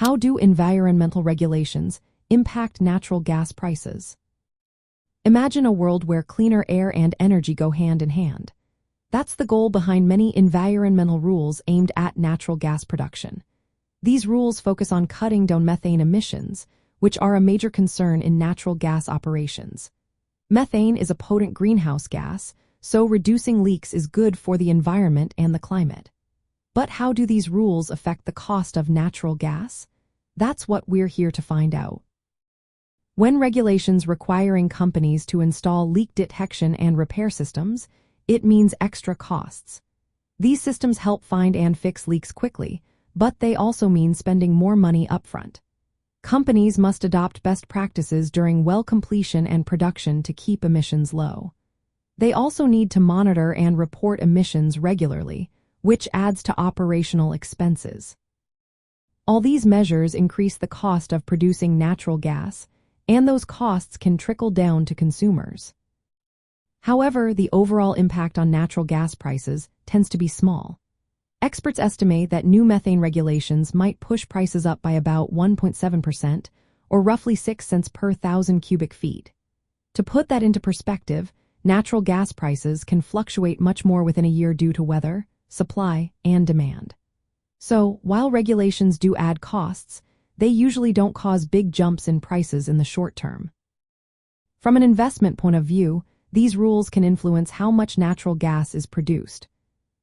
How do environmental regulations impact natural gas prices? Imagine a world where cleaner air and energy go hand in hand. That's the goal behind many environmental rules aimed at natural gas production. These rules focus on cutting down methane emissions, which are a major concern in natural gas operations. Methane is a potent greenhouse gas, so reducing leaks is good for the environment and the climate. But how do these rules affect the cost of natural gas? That's what we're here to find out. When regulations requiring companies to install leak detection and repair systems, it means extra costs. These systems help find and fix leaks quickly, but they also mean spending more money upfront. Companies must adopt best practices during well completion and production to keep emissions low. They also need to monitor and report emissions regularly, which adds to operational expenses. All these measures increase the cost of producing natural gas, and those costs can trickle down to consumers. However, the overall impact on natural gas prices tends to be small. Experts estimate that new methane regulations might push prices up by about 1.7%, or roughly 6 cents per 1,000 cubic feet. To put that into perspective, natural gas prices can fluctuate much more within a year due to weather, supply, and demand. So, while regulations do add costs, they usually don't cause big jumps in prices in the short term. From an investment point of view, these rules can influence how much natural gas is produced.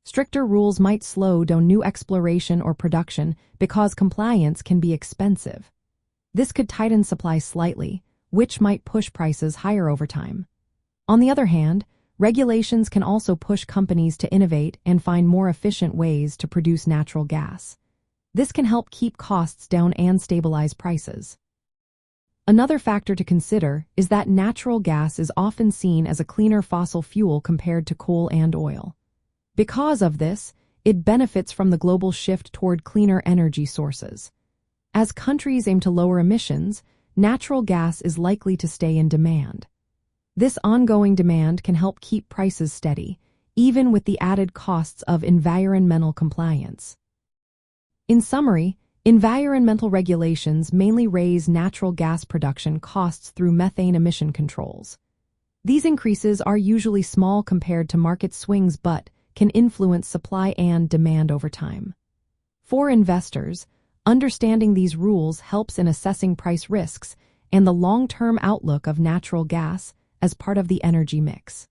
Stricter rules might slow down new exploration or production because compliance can be expensive. This could tighten supply slightly, which might push prices higher over time. On the other hand, regulations can also push companies to innovate and find more efficient ways to produce natural gas. This can help keep costs down and stabilize prices. Another factor to consider is that natural gas is often seen as a cleaner fossil fuel compared to coal and oil. Because of this, it benefits from the global shift toward cleaner energy sources. As countries aim to lower emissions, natural gas is likely to stay in demand. This ongoing demand can help keep prices steady, even with the added costs of environmental compliance. In summary, environmental regulations mainly raise natural gas production costs through methane emission controls. These increases are usually small compared to market swings but can influence supply and demand over time. For investors, understanding these rules helps in assessing price risks and the long-term outlook of natural gas as part of the energy mix.